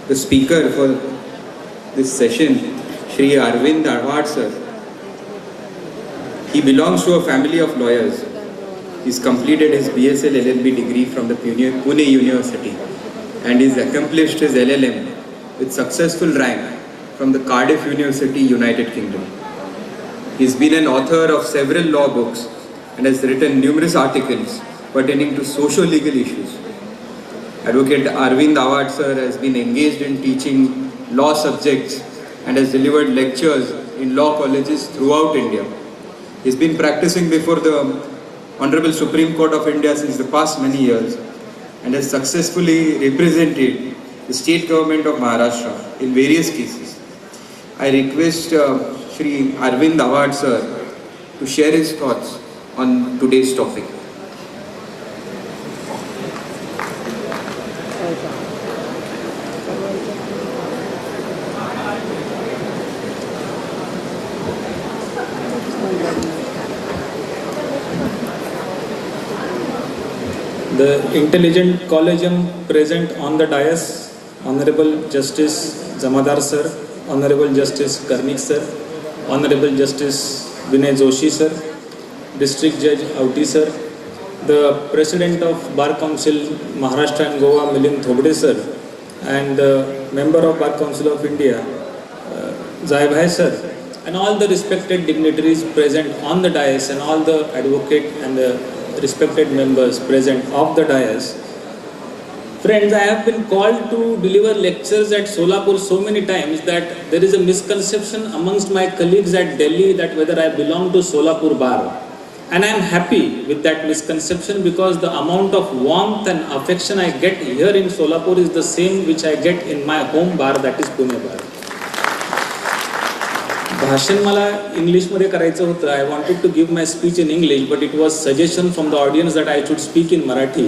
The speaker for this session, Shri Arvind Advard sir. He belongs to a family of lawyers. He's completed his BSL LLB degree from the Pune University and he's accomplished his LLM with successful rank from the Cardiff University, United Kingdom. He's been an author of several law books and has written numerous articles pertaining to socio-legal issues. Advocate Arvind Awad sir has been engaged in teaching law subjects and has delivered lectures in law colleges throughout India. He's been practicing before the Honorable Supreme Court of India since the past many years and has successfully represented the state government of Maharashtra in various cases. I request Shri Arvind Awad sir to share his thoughts on today's topic. The intelligent collegium present on the dais, Honorable Justice Jamadar sir, Honorable Justice Karnik sir, Honorable Justice Vinay Joshi sir, District Judge Auti sir, the President of Bar Council Maharashtra and Goa Milind Thobde sir, and the Member of Bar Council of India Jai Bhai sir, and all the respected dignitaries present on the dais and all the advocate and the respected members present of the dais. Friends, I have been called to deliver lectures at Solapur so many times that there is a misconception amongst my colleagues at Delhi that whether I belong to Solapur Bar. And I am happy with that misconception because the amount of warmth and affection I get here in Solapur is the same which I get in my home bar, that is Pune Bar. भाषण मला इंग्लिशमध्ये करायचं होतं. I wanted to give my speech in English but it was suggestion from the audience that I should speak in Marathi.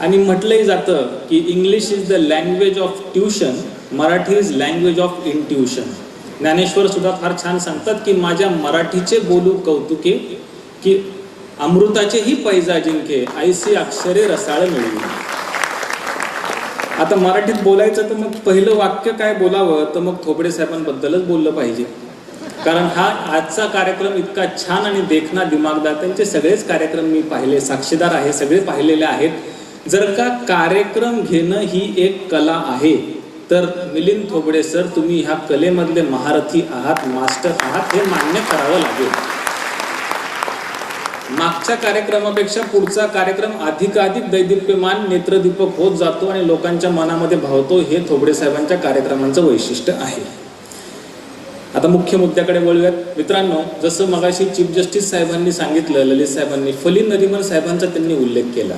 आणि म्हटलंही जातं की English is the language of tuition, Marathi is language of intuition. Dnyaneshwar सुद्धा फार छान सांगतात की माझ्या मराठीचे बोलू कौतुके की अमृताचेही पैजा जिंके ऐसी अक्षरे रसाळ मिळवी. आता मराठीत बोलायचं तर मग पहिलं वाक्य काय बोलावं तर मग थोपडे साहेबांबद्दलच बोललं पाहिजे. कारण हा आजचा कार्यक्रम इतका छान आणि देखना दिमागदार, त्यांचे सगळेच कार्यक्रम मी पाहिले, साक्षीदार आहे, सगळे पाहिलेले आहेत. जर का कार्यक्रम घेणं ही एक कला आहे तर मिलिंद थोबडे सर तुम्ही ह्या कलेमधले महारथी आहात, मास्टर आहात, हे मान्य करावं लागेल. मागच्या कार्यक्रमापेक्षा पुढचा कार्यक्रम अधिकाधिक दैदिप्यमान नेत्रदीपक होत जातो आणि लोकांच्या मनामध्ये भावतो. हे थोबडे साहेबांच्या कार्यक्रमांचं वैशिष्ट्य आहे. आता मुख्य मुद्द्याकडे वळूयात. मित्रांनो, जसं मगाशी चीफ जस्टिस साहेबांनी सांगितलं, ललित साहेबांनी, फली नरिमन साहेबांचा त्यांनी उल्लेख केला.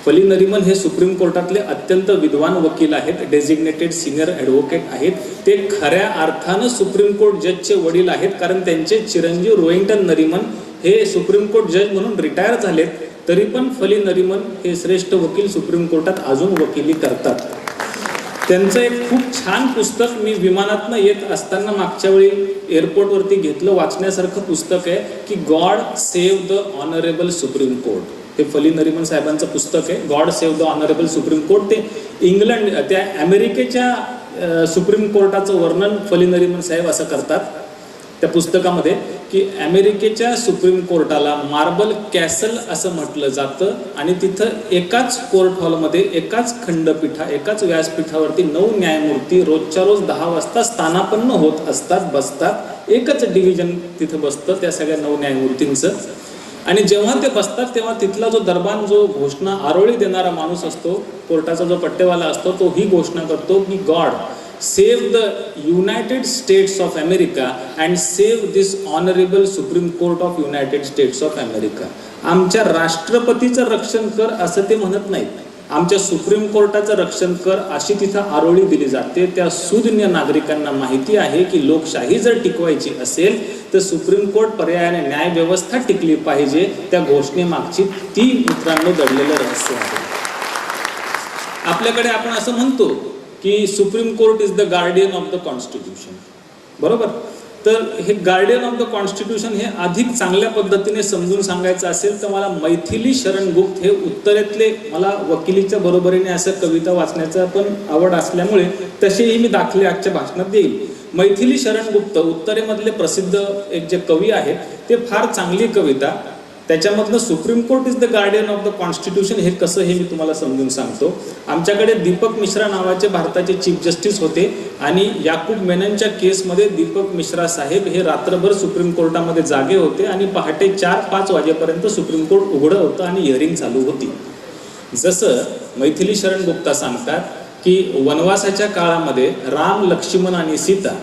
फली नरिमन हे सुप्रीम कोर्टातले अत्यंत विद्वान वकील आहेत, डेझिग्नेटेड सिनियर ॲडव्होकेट आहेत. ते खऱ्या अर्थानं सुप्रीम कोर्ट जजचे वडील आहेत, कारण त्यांचे चिरंजीव रोहिंटन नरिमन हे सुप्रीम कोर्ट जज म्हणून रिटायर झालेत. तरी पण फली नरिमन हे श्रेष्ठ वकील सुप्रीम कोर्टात अजून वकिली करतात. त्यांचं एक खूप छान पुस्तक मी विमानातनं येत असताना मागच्या वेळी एअरपोर्टवरती घेतलं, वाचण्यासारखं पुस्तक आहे की God save the honourable supreme court. हे फली नरिमन साहेबांचं पुस्तक आहे, God save the honourable supreme court. ते इंग्लंड, त्या अमेरिकेच्या सुप्रीम कोर्टाचं वर्णन फली नरिमन साहेब असं करतात त्या पुस्तकामध्ये की अमेरिकेच्या सुप्रीम कोर्टाला मार्बल कॅसल असं म्हटलं जातं आणि तिथं एकाच कोर्ट हॉलमध्ये, एकाच खंडपीठा, एकाच व्यासपीठावरती 9 न्यायमूर्ती रोजच्या रोज 10 वाजता स्थानापन्न होत असतात, बसतात. एकच डिव्हिजन तिथं बसतं त्या सगळ्या 9 न्यायमूर्तींचं. आणि जेव्हा ते बसतात तेव्हा तिथला जो दरबान, जो घोषणा आरोळी देणारा माणूस असतो, कोर्टाचा जो पट्टेवाला असतो, तो ही घोषणा करतो की God save the United States of America and save this honorable Supreme Court of United States of America. आमच्या राष्ट्रपतीचं रक्षण कर असं ते म्हणत नाहीत, आमच्या सुप्रीम कोर्टाचं रक्षण कर अशी तिथं आरोळी दिली जाते. त्या सुज्ञ नागरिकांना माहिती आहे की लोकशाही जर टिकवायची असेल तर सुप्रीम कोर्ट पर्यायाने न्यायव्यवस्था टिकली पाहिजे. त्या घोषणेमागची ती मित्रांनो दडलेलं रहस्य आहे. आपल्याकडे आपण असं म्हणतो की supreme court is the guardian of the constitution, बरोबर. तर हे गार्डियन ऑफ द कॉन्स्टिट्यूशन हे अधिक चांगल्या पद्धतीने समजून सांगायचं असेल तर मला मैथिली शरण गुप्त हे उत्तरेतले, मला वकिलीच्या बरोबरीने असं कविता वाचण्याचा पण आवड असल्यामुळे तसेही मी दाखले आजच्या भाषणात देईल. मैथिली शरण गुप्त उत्तरेमधले प्रसिद्ध एक जे कवी आहेत ते फार चांगली कविता, त्याच्यामधनं supreme court is the guardian of the constitution हे कसं हे मी तुम्हाला समजून सांगतो. आमच्याकडे दीपक मिश्रा नावाचे भारताचे चीफ जस्टिस होते आणि याकूब मेननच्या केसमध्ये दीपक मिश्रा साहेब हे रात्रभर सुप्रीम कोर्टामध्ये जागे होते आणि पहाटे 4-5 वाजेपर्यंत सुप्रीम कोर्ट उघडं होतं आणि हिअरिंग चालू होती. जसं मैथिली शरण गुप्ता सांगतात की वनवासाच्या काळामध्ये राम, लक्ष्मण आणि सीता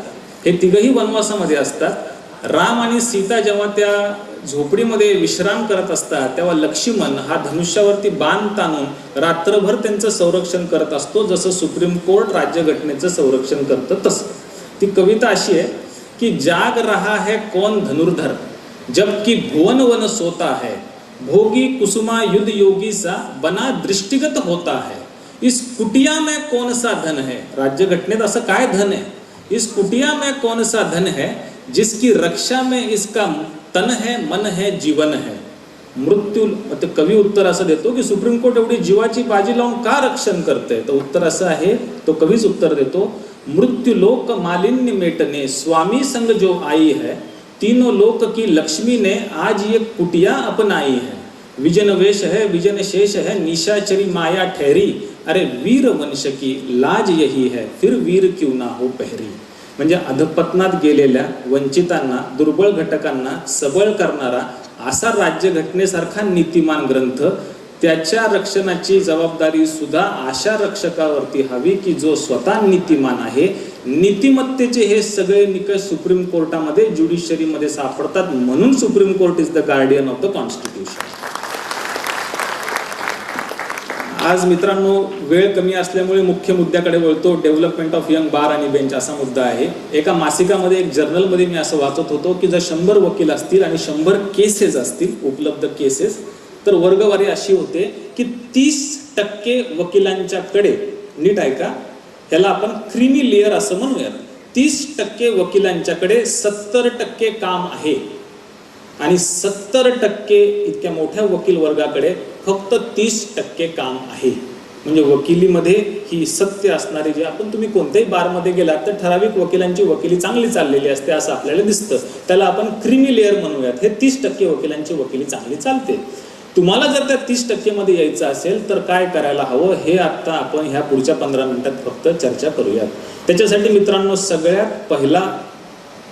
हे तिघही वनवासामध्ये असतात. राम आणि सीता जेव्हा त्या झोपडीमध्ये विश्राम करत असतात तेव्हा लक्ष्मण हा धनुष्यावरती बाण ताणून रात्रभर त्यांचं संरक्षण करत असतो, जसं सुप्रीम कोर्ट राज्यघटनेचं संरक्षण करतं तसं. ती कविता अशी आहे की जाग रहा है कौन धनुर्धर जबकि भुवन वन सोता है, भोगी कुसुमा युद्ध योगी सा बना दृष्टिगत होता है, इस कुटिया में कौन सा धन है. राज्यघटनेत असं काय धन आहे. इस कुटिया में कौन सा धन है जिसकी रक्षा में इसका तन है, मन है, जीवन है. मृत्यू, कवी उत्तर असं देतो की सुप्रीम कोर्ट एवढी जीवाची बाजी लावून का रक्षण करते. तर उत्तर असं आहे, तो कवीच उत्तर देतो, मृत्यू लोक मालिन्य मेटने स्वामी संग जो आई है, तीनों लोक की लक्ष्मी ने आज ये कुटिया अपनाई है. विजन वेश है, विजन शेष है, निशाचरी माया ठहरी, अरे वीर वंश की लाज यही है, फिर वीर क्यों ना हो पहरी. म्हणजे अधपतनात गेलेल्या वंचितांना, दुर्बळ घटकांना सबळ करणारा असा राज्यघटनेसारखा नीतिमान ग्रंथ, त्याच्या रक्षणाची जबाबदारी सुद्धा अशा रक्षकावरती हवी की जो स्वतः नीतिमान आहे. नीतिमत्तेचे हे सगळे निकष सुप्रीम कोर्टामध्ये, ज्युडिशरीमध्ये सापडतात. म्हणून supreme court is the guardian of the constitution. आज मित्रांनो वेळ कमी असल्यामुळे मुख्य मुद्द्याकडे वळतो. डेव्हलपमेंट ऑफ यंग बार आणि बेंच असा मुद्दा आहे. एका मासिकामध्ये, एक जर्नलमध्ये मी असं वाचत होतो की जर 100 वकील असतील आणि 100 केसेस असतील, उपलब्ध केसेस, तर वर्गवारी अशी होते की 30% वकिलांच्याकडे, नीट ऐका, ह्याला आपण क्रीमी लेअर असं म्हणूयात, 30% वकिलांच्याकडे 70% काम आहे आणि 70% इतक्या मोठ्या वकील वर्गाकडे फक्त 30% काम आहे. म्हणजे वकिलीमध्ये ही सत्य असणारी, जे आपण तुम्ही कोणत्याही बारमध्ये गेलात तर ठराविक वकिलांची वकिली चांगली चाललेली असते असं आपल्याला दिसतं. त्याला आपण क्रीमी लेअर म्हणूयात. हे 30% वकिलांची वकिली चांगली चालते. तुम्हाला जर त्या 30% मध्ये यायचं असेल तर काय करायला हवं हे आता आपण ह्या पुढच्या 15 मिनिटात फक्त चर्चा करूयात. त्याच्यासाठी मित्रांनो सगळ्यात पहिला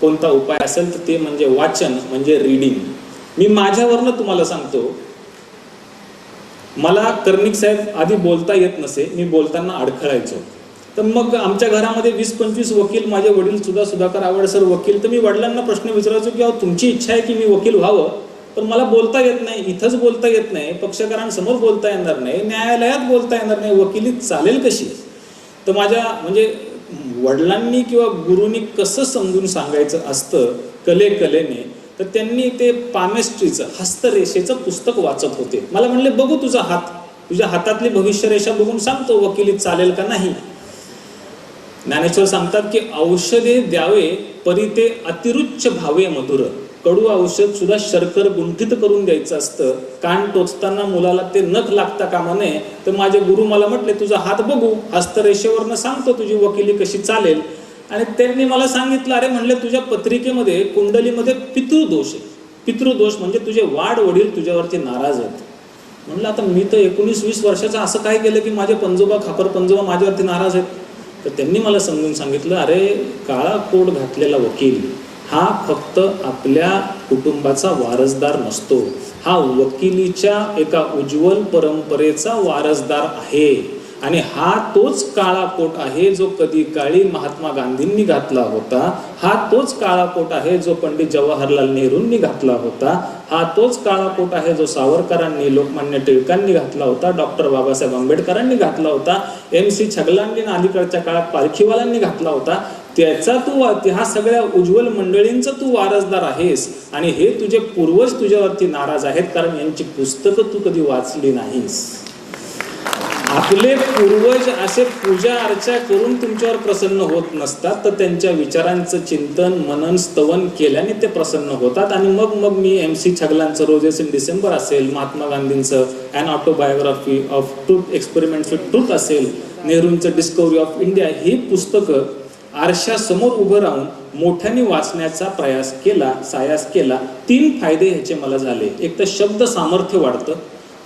कोणता उपाय असेल तर ते म्हणजे वाचन, म्हणजे रीडिंग. मी माझ्यावरनं तुम्हाला सांगतो, मला कर्णिक साहेब आधी बोलता येत नसे, मी बोलताना अडखळायचो. तर मग आमच्या घरामध्ये 20-25 वकील, माझे वडील सुद्धा सुधाकर आवड सर वकील. तर मी वडिलांना प्रश्न विचारायचो की तुमची इच्छा आहे की मी वकील व्हावं, पण मला बोलता येत नाही, इथंच बोलता येत नाही, पक्षकारांसमोर बोलता येणार नाही, न्यायालयात बोलता येणार नाही, वकिली चालेल कशी. तर माझ्या म्हणजे वडिलांनी किंवा गुरुंनी कसं समजून सांगायचं असतं कलेने, तर त्यांनी ते पामेस्ट्रीचं, हस्तरेषेचं पुस्तक वाचत होते. मला म्हणले बघू तुझा हात, तुझ्या हातातली भविष्यरेषा बघून सांगतो वकिलीत चालेल का नाही. ज्ञानेश्वर सांगतात की औषधे द्यावे परी ते अतिरुच्च भावे मधुर. कडू औषध सुद्धा शर्कर गुंठित करून द्यायचं असतं. कान टोचताना मुलाला ते नख लागता कामा नये. तर माझे गुरु मला म्हटले तुझा हात बघू, हस्तरेषेवरनं सांगतो तुझी वकिली कशी चालेल. आणि त्यांनी मला सांगितलं, अरे म्हणले तुझ्या पत्रिकेमध्ये, कुंडलीमध्ये पितृदोष आहे. पितृदोष म्हणजे तुझे वाड वडील तुझ्यावरती नाराज आहेत. म्हणलं आता मी तर 19-20 वर्षाचा असं काय केलं की माझे पंजोबा, खापर पंजोबा माझ्यावरती नाराज आहेत. तर त्यांनी मला समजून सांगितलं, अरे काळा कोट घातलेला वकील हा फक्त आपल्या कुटुंबाचा वारसदार नसतो, हा वकिलीच्या एका उज्ज्वल परंपरेचा वारसदार आहे. आणि हा तोच काळा कोट आहे जो कधी काळी महात्मा गांधींनी घातला होता. हा तोच काळा कोट आहे जो पंडित जवाहरलाल नेहरूंनी घातला होता. हा तोच काळा कोट आहे जो सावरकरांनी, लोकमान्य टिळकांनी घातला होता, डॉक्टर बाबासाहेब आंबेडकरांनी घातला होता, MC छगलांनी अलीकडच्या काळात पालखीवालांनी घातला होता. त्याचा तू, ह्या सगळ्या उज्ज्वल मंडळींचा तू वारसदार आहेस. आणि हे तुझे पूर्वज तुझ्यावरती नाराज आहेत कारण यांची पुस्तकं तू कधी वाचली नाहीस. आपले पूर्वज असे पूजा अर्चा करून तुमच्यावर प्रसन्न होत नसतात, तर त्यांच्या विचारांचं चिंतन मनन स्तवन केल्याने ते प्रसन्न होतात. आणि मग मी MC छगलांचं रोजेस इन डिसेंबर असेल, महात्मा गांधींचं an autobiography of truth experiments with truth असेल, नेहरूंचं डिस्कव्हरी ऑफ इंडिया, ही पुस्तकं आरशासमोर उभं राहून मोठ्याने वाचण्याचा सायास केला. 3 फायदे ह्याचे मला झाले. एक तर शब्द सामर्थ्य वाढतं,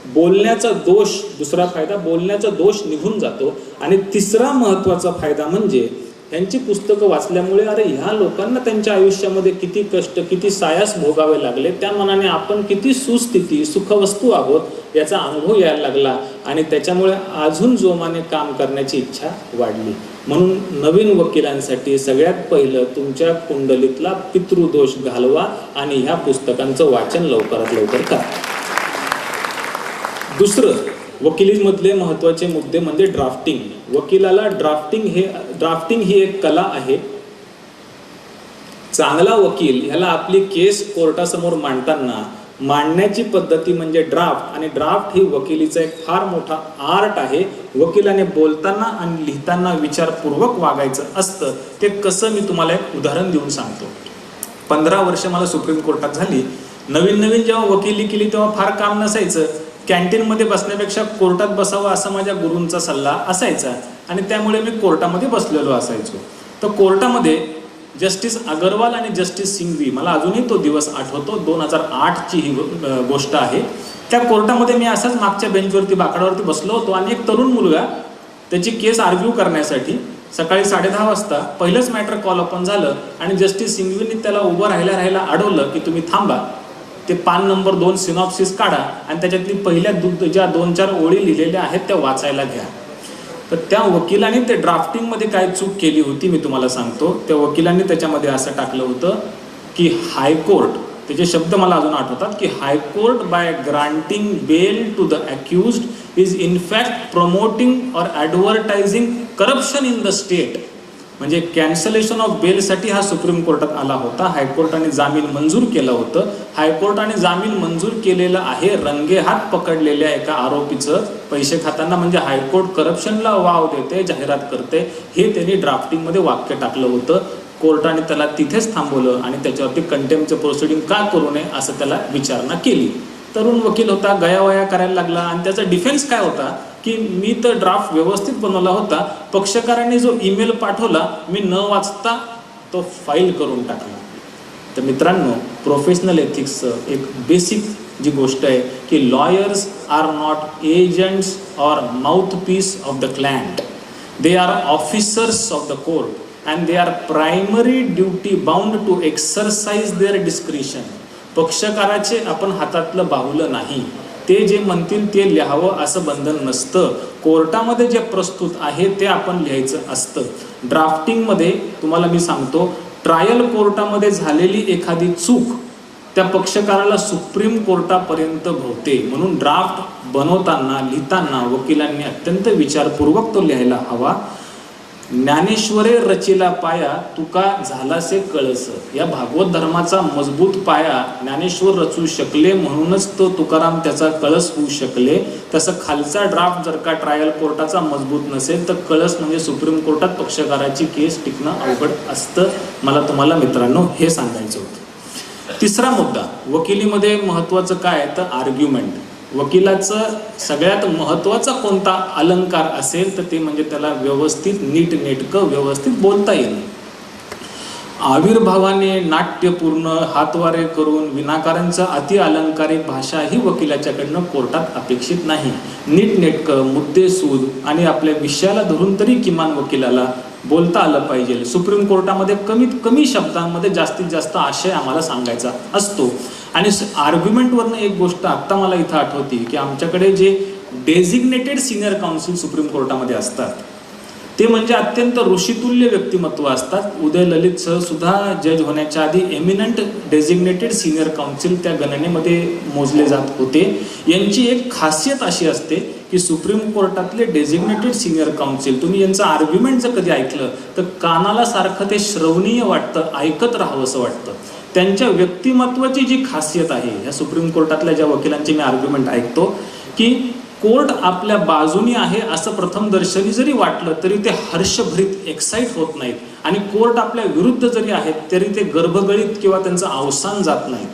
बोलण्याचा दोष, दुसरा फायदा बोलण्याचा दोष निघून जातो, आणि तिसरा महत्त्वाचा फायदा म्हणजे ह्यांची पुस्तकं वाचल्यामुळे अरे ह्या लोकांना त्यांच्या आयुष्यामध्ये किती कष्ट, किती सायास भोगावे लागले, त्या मनाने आपण किती सुस्थिती सुखवस्तू आहोत याचा अनुभव यायला लागला, आणि त्याच्यामुळे अजून जोमाने काम करण्याची इच्छा वाढली. म्हणून नवीन वकिलांसाठी सगळ्यात पहिलं तुमच्या कुंडलीतला पितृदोष घालवा आणि ह्या पुस्तकांचं वाचन लवकरात लवकर करा. दुसरं, वकिलीमधले महत्त्वाचे मुद्दे म्हणजे ड्राफ्टिंग. वकिलाला ड्राफ्टिंग ही एक कला आहे. चांगला वकील ह्याला आपली केस कोर्टासमोर मांडण्याची पद्धती म्हणजे ड्राफ्ट, आणि ड्राफ्ट ही वकिलीचा एक फार मोठा आर्ट आहे. वकिलाने बोलताना आणि लिहिताना विचारपूर्वक वागायचं असतं. ते कसं मी तुम्हाला एक उदाहरण देऊन सांगतो. 15 वर्ष मला सुप्रीम कोर्टात झाली. नवीन जेव्हा वकिली केली तेव्हा फार काम नसायचं. कॅन्टीनमध्ये बसण्यापेक्षा कोर्टात बसावं असा माझ्या गुरूंचा सल्ला असायचा, आणि त्यामुळे मी कोर्टामध्ये बसलेलो असायचो. तर कोर्टामध्ये जस्टिस अगरवाल आणि जस्टिस सिंघवी, मला अजूनही तो दिवस आठवतो, 2008ची ही गोष्ट आहे. त्या कोर्टामध्ये मी असाच मागच्या बेंचवरती बाकडावरती बसलो होतो, आणि एक तरुण मुलगा त्याची केस आर्ग्यू करण्यासाठी सकाळी 10:30 वाजता पहिलंच मॅटर कॉल ओपन झालं, आणि जस्टिस सिंघवींनी त्याला उभं राहायला अडवलं की तुम्ही थांबा, ते पान नंबर 2 सिनॉप्सिस काढा आणि त्याच्यातली पहिल्या ज्या 2-4 ओळी लिहिलेल्या आहेत त्या वाचायला घ्या. तर त्या वकिलाने ते ड्राफ्टिंगमध्ये काय चूक केली होती मी तुम्हाला सांगतो. त्या वकिलांनी त्याच्यामध्ये असं टाकलं होतं की हायकोर्ट, त्याचे शब्द मला अजून आठवतात, की High Court by granting bail to the accused is in fact promoting or advertising corruption in the state. म्हणजे कॅन्सलेशन ऑफ बेलसाठी हा सुप्रीम कोर्टात आला होता. हायकोर्टाने जामीन मंजूर केलं होतं. हायकोर्टाने जामीन मंजूर केलेलं आहे रंगेहात पकडलेल्या एका आरोपीचं पैसे खाताना, म्हणजे हायकोर्ट करप्शनला वाव देते, जाहिरात करते, हे त्यांनी ड्राफ्टिंगमध्ये वाक्य टाकलं होतं. कोर्टाने त्याला तिथेच थांबवलं आणि त्याच्यावरती कंटेम्पचं प्रोसिडिंग का करू नये असं त्याला विचारणा केली. तरुण वकील होता, गयावया करायला लागला, आणि त्याचा डिफेन्स काय होता की मी तर ड्राफ्ट व्यवस्थित बनवला होता, पक्षकारांनी जो ईमेल पाठवला मी न वाचता तो फाईल करून टाकला. तर मित्रांनो, प्रोफेशनल एथिक्सचं एक बेसिक जी गोष्ट आहे की lawyers are not agents or mouthpiece of the client, they are officers of the court and they are primary duty bound to exercise their discretion. पक्षकाराचे आपण हातातलं बाहुलं नाही, ते जे म्हणतील ते लिहावं असं बंधन नसतं. कोर्टामध्ये जे प्रस्तुत आहे ते आपण लिहायचं असतं. ड्राफ्टिंगमध्ये तुम्हाला मी सांगतो, ट्रायल कोर्टामध्ये झालेली एखादी चूक त्या पक्षकाराला सुप्रीम कोर्टापर्यंत भोवते. म्हणून ड्राफ्ट बनवताना लिहिताना वकिलांनी अत्यंत विचारपूर्वक तो लिहायला हवा. ज्ञानेश्वरे रचिला पाया तुका झालासे कळस. या भागवत धर्माचा मजबूत पाया ज्ञानेश्वर रचू शकले, म्हणूनच तो तुकाराम त्याचा कळस होऊ शकले. तसं खालचा ड्राफ्ट जर का ट्रायल कोर्टाचा मजबूत नसेल तर कळस म्हणजे सुप्रीम कोर्टात पक्षकाराची केस टिकणं अवघड असतं. मला तुम्हाला मित्रांनो हे सांगायचं होतं. तिसरा मुद्दा, वकिलीमध्ये महत्त्वाचं काय तर आर्ग्युमेंट. वकिलाचं सगळ्यात महत्त्वाचा कोणता अलंकार असेल तर ते म्हणजे त्याला व्यवस्थित नीटनेटकं व्यवस्थित बोलता येईल. आविर्भावाने नाट्यपूर्ण हातवारे करून विनाकारांचा अति अलंकारिक भाषा ही वकिलाच्याकडनं कोर्टात अपेक्षित नाही. नीटनेटकं मुद्देसूद आणि आपल्या विषयाला धरून तरी किमान वकिलाला बोलता आलं पाहिजे. सुप्रीम कोर्टामध्ये कमीत कमी शब्दांमध्ये जास्तीत जास्त आशय आम्हाला सांगायचा असतो. आणि आर्ग्युमेंटवरनं एक गोष्ट आत्ता मला इथं आठवती की आमच्याकडे जे डेझिग्नेटेड सिनियर काउन्सिल सुप्रीम कोर्टामध्ये असतात ते म्हणजे अत्यंत ऋषितुल्य व्यक्तिमत्व असतात. उदय ललित सर सुद्धा जज होण्याच्या आधी एमिनंट डेझिग्नेटेड सिनियर काउन्सिल त्या गणनेमध्ये मोजले जात होते. यांची एक खासियत अशी असते की सुप्रीम कोर्टातले डेझिग्नेटेड सिनियर काउन्सिल, तुम्ही यांचं आर्ग्युमेंट जर कधी ऐकलं तर कानाला सारखं ते श्रवणीय वाटतं, ऐकत राहावं असं वाटतं. त्यांच्या व्यक्तिमत्वाची जी खासियत आहे, ह्या सुप्रीम कोर्टातल्या ज्या वकिलांचे मी आर्ग्युमेंट ऐकतो की कोर्ट आपल्या बाजूनी आहे असं प्रथम दर्शनी जरी वाटलं तरी ते हर्षभरीत एक्साइट होत नाहीत, आणि कोर्ट आपल्या विरुद्ध जरी आहेत तरी ते गर्भगळीत किंवा त्यांचं अवसान जात नाही.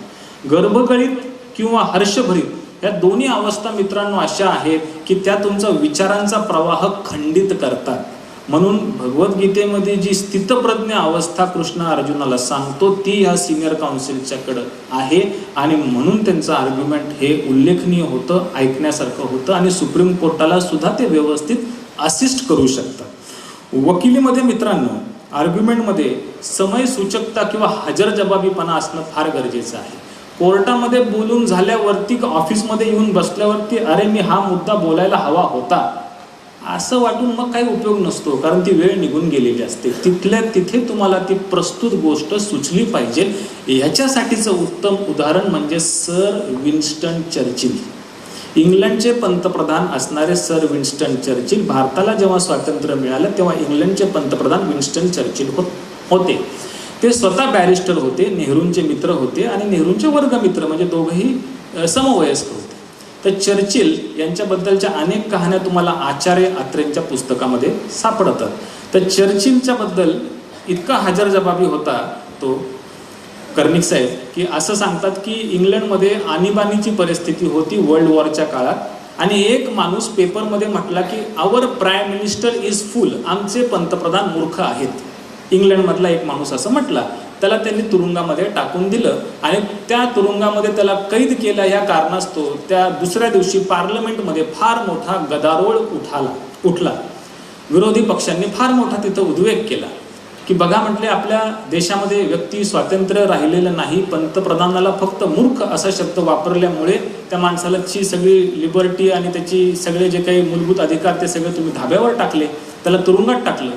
गर्भगळीत किंवा हर्षभरीत या दोन्ही अवस्था मित्रांनो अशा आहेत की त्या तुमचा विचारांचा प्रवाह खंडित करतात. म्हणून भगवद्गीतेमध्ये जी स्थितप्रज्ञ अवस्था कृष्ण अर्जुनाला सांगतो ती ह्या सिनियर काउन्सिलच्याकडं आहे, आणि म्हणून त्यांचं आर्ग्युमेंट हे उल्लेखनीय होतं, ऐकण्यासारखं होतं, आणि सुप्रीम कोर्टाला सुद्धा ते व्यवस्थित असिस्ट करू शकतात. वकिलीमध्ये मित्रांनो आर्ग्युमेंटमध्ये समयसूचकता किंवा हजरजबाबीपणा असणं फार गरजेचं आहे. कोर्टामध्ये बोलून झाल्यावरती ऑफिसमध्ये येऊन बसल्यावरती अरे मी हा मुद्दा बोलायला हवा होता असं वाटून मग काही उपयोग नसतो, कारण ती वेळ निघून गेलेली असते. तिथल्या तिथे तुम्हाला ती प्रस्तुत गोष्ट सुचली पाहिजे. ह्याच्यासाठीचं उत्तम उदाहरण म्हणजे सर विन्स्टन चर्चिल. इंग्लंडचे पंतप्रधान असणारे सर विन्स्टन चर्चिल. भारताला जेव्हा स्वातंत्र्य मिळालं तेव्हा इंग्लंडचे पंतप्रधान विन्स्टन चर्चिल होते. ते स्वतः बॅरिस्टर होते, नेहरूंचे मित्र होते आणि नेहरूंचे वर्गमित्र, म्हणजे दोघंही समवयस्क होते. तर चर्चिल यांच्याबद्दलच्या अनेक कहाण्या तुम्हाला आचार्य अत्रेंच्या पुस्तकामध्ये सापडतात. तर चर्चिलच्या बद्दल इतका हजरजबाबी होता तो कर्णिक साहेब की असं सांगतात की इंग्लंडमध्ये आणीबाणीची परिस्थिती होती वर्ल्ड वॉरच्या काळात, आणि एक माणूस पेपरमध्ये म्हटला की आवर प्राईम मिनिस्टर इज फुल, आमचे पंतप्रधान मूर्ख आहेत. इंग्लंडमधला एक माणूस असं म्हटला. त्याला त्यांनी तुरुंगामध्ये टाकून दिलं आणि त्या तुरुंगामध्ये त्याला कैद केलं. या कारणास्तव त्या दुसऱ्या दिवशी पार्लमेंटमध्ये फार मोठा गदारोळ उठला. विरोधी पक्षांनी फार मोठा तिथं उद्वेग केला की बघा म्हटले आपल्या देशामध्ये व्यक्ती स्वातंत्र्य राहिलेलं नाही, पंतप्रधानाला फक्त मूर्ख असा शब्द वापरल्यामुळे त्या माणसालाची सगळी लिबर्टी आणि त्याची सगळे जे काही मूलभूत अधिकार ते सगळे तुम्ही धाब्यावर टाकले, त्याला तुरुंगात टाकलं.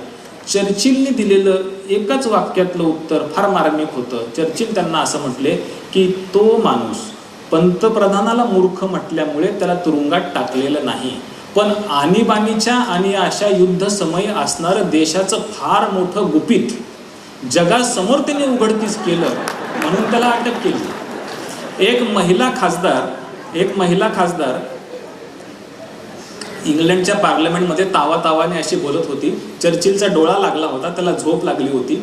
चर्चिलने दिलेलं एकाच वाक्यातलं उत्तर फार मार्मिक होतं. चर्चिल त्यांना असं म्हटले की तो माणूस पंतप्रधानाला मूर्ख म्हटल्यामुळे त्याला तुरुंगात टाकलेलं नाही, पण आणीबाणीच्या आणि अशा युद्ध समय असणारं देशाचं फार मोठं गुपित जगासमोर त्याने उघडकीस केलं म्हणून त्याला अटक केली. एक महिला खासदार इंग्लंडच्या पार्लमेंटमध्ये तावातावाने अशी बोलत होती. चर्चिलचा डोळा लागला होता, त्याला झोप लागली होती.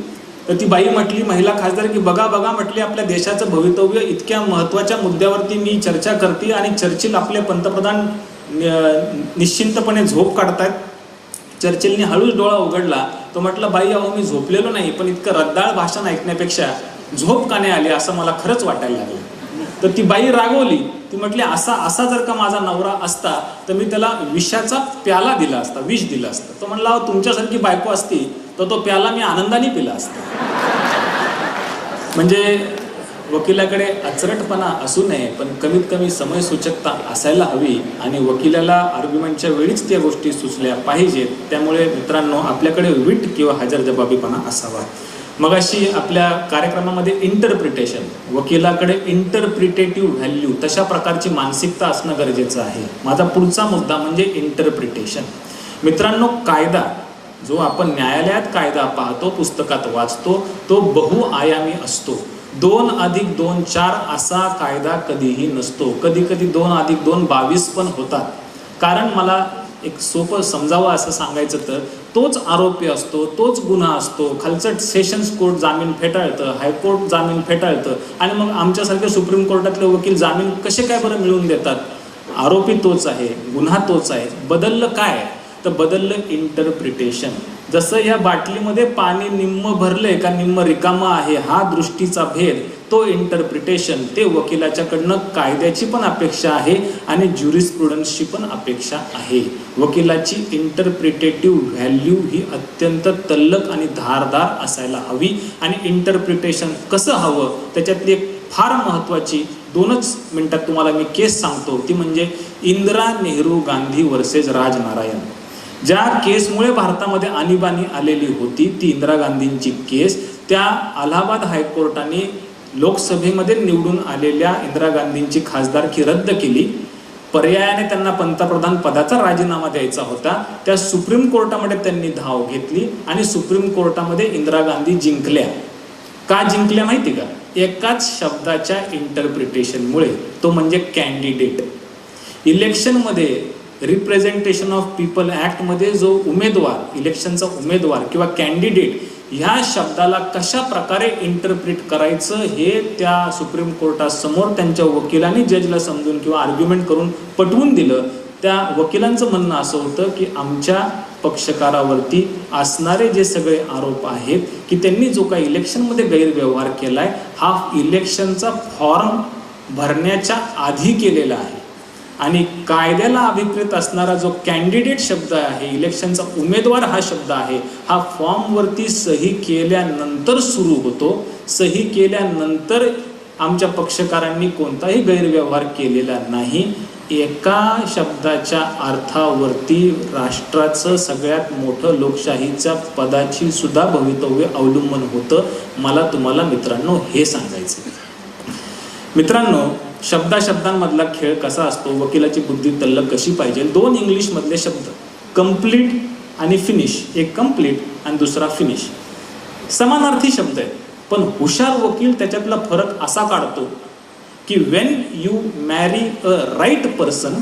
तर ती बाई म्हटली, महिला खासदार, की बघा बघा म्हटली आपल्या देशाचं भवितव्य इतक्या महत्त्वाच्या मुद्द्यावरती मी चर्चा करते आणि चर्चिल आपले पंतप्रधान निश्चिंतपणे झोप काढतायत. चर्चिलने हळूच डोळा उघडला. तो म्हटलं बाई अहो मी झोपलेलो नाही, पण इतकं रद्दाळ भाषण ऐकण्यापेक्षा झोप का नाही आली असं मला खरंच वाटायला लागलं. तर ती बाई रागवली. ती म्हटली असा जर का माझा नवरा असता तर मी त्याला विषाचा प्याला दिला असता, विष दिलं असतं. तो म्हणला तुमच्यासारखी बायको असती तर तो प्याला मी आनंदाने पिला असता. म्हणजे वकिलाकडे अचरटपणा असू नये, पण कमीत कमी समयसूचकता असायला हवी आणि वकिलाला आर्ग्युमेंटच्या वेळीच त्या गोष्टी सुचल्या पाहिजेत. त्यामुळे मित्रांनो आपल्याकडे विट किंवा हजरजबाबीपणा असावा. मगाशी आपल्या कार्यक्रमामध्ये इंटरप्रिटेशन, वकिलाकडे इंटरप्रिटेटिव्ह व्हॅल्यू तशा प्रकारची मानसिकता असणं गरजेचं आहे. माझा पुढचा मुद्दा म्हणजे इंटरप्रिटेशन. मित्रांनो कायदा जो आपण न्यायालयात कायदा पाहतो, पुस्तकात वाचतो, तो बहुआयामी असतो. 2+2 4 असा कायदा कधीही नसतो. कधी 2+2 22 पण होतात. कारण मला एक सोपं समजावं असं सांगायचं तर तोच आरोपी असतो, तोच गुन्हा असतो. खालचं सेशन्स कोर्ट जामीन फेटाळतं, हायकोर्ट जामीन फेटाळतं, आणि मग आमच्यासारखे सुप्रीम कोर्टातले वकील जामीन कसे काय बरं मिळवून देतात? आरोपी तोच आहे, गुन्हा तोच आहे. बदललं काय? तर बदललं इंटरप्रिटेशन. जसं या बाटलीमध्ये पाणी निम्म भरलंय का निम्म रिकामं आहे हा दृष्टीचा भेद, तो इंटरप्रिटेशन. ते वकिलाच्याकडनं कायद्याची पण अपेक्षा आहे आणि ज्युरिस्प्रुडन्सची पण अपेक्षा आहे. वकिलाची इंटरप्रिटेटिव्ह व्हॅल्यू ही अत्यंत तल्लख आणि धारदार असायला हवी. आणि इंटरप्रिटेशन कसं हवं त्याच्यातली एक फार महत्त्वाची 2च मिनिटात तुम्हाला मी केस सांगतो. ती म्हणजे इंदिरा नेहरू गांधी वर्सेस राजनारायण. ज्या केसमुळे भारतामध्ये आणीबाणी आलेली होती ती इंदिरा गांधींची केस, त्या अलाहाबाद हायकोर्टाने लोकसभेमध्ये निवडून आलेल्या इंदिरा गांधींची खासदारकी रद्द केली. पर्यायाने त्यांना पंतप्रधान पदाचा राजीनामा द्यायचा होता. त्या सुप्रीम कोर्टामध्ये त्यांनी धाव घेतली आणि सुप्रीम कोर्टामध्ये इंदिरा गांधी जिंकल्या. का जिंकल्या माहिती का? एकाच शब्दाच्या इंटरप्रिटेशनमुळे, तो म्हणजे कॅन्डिडेट. इलेक्शनमध्ये रिप्रेझेंटेशन ऑफ पीपल ॲक्टमध्ये जो उमेदवार, इलेक्शनचा उमेदवार किंवा कॅन्डिडेट ह्या शब्दाला कशा प्रकारे इंटरप्रिट करायचं हे त्या सुप्रीम कोर्टासमोर त्यांच्या वकिलांनी जजला समजून किंवा आर्ग्युमेंट करून पटवून दिलं. त्या वकिलांचं म्हणणं असं होतं की आमच्या पक्षकारावरती असणारे जे सगळे आरोप आहेत की त्यांनी जो काही इलेक्शनमध्ये गैरव्यवहार केलाय हा इलेक्शनचा फॉर्म भरण्याच्या आधी केलेला आहे आणि कायद्याला अभिप्रेत असणारा जो कॅन्डिडेट शब्द आहे, इलेक्शनचा उमेदवार हा शब्द आहे, हा फॉर्मवरती सही केल्यानंतर सुरू होतो. सही केल्यानंतर आमच्या पक्षकारांनी कोणताही गैरव्यवहार केलेला नाही. एका शब्दाच्या अर्थावरती राष्ट्राचं सगळ्यात मोठं लोकशाहीच्या पदाची सुद्धा भवितव्य अवलंबून होतं. मला तुम्हाला मित्रांनो हे सांगायचं. मित्रांनो, शब्दांमधला खेळ कसा असतो, वकिलाची बुद्धी तल्लख कशी पाहिजे. 2 इंग्लिशमधले शब्द कंप्लीट आणि फिनिश, एक कंप्लीट आणि दुसरा फिनिश, समानार्थी शब्द आहेत. पण हुशार वकील त्याच्यातला फरक असा काढतो की when you marry a right person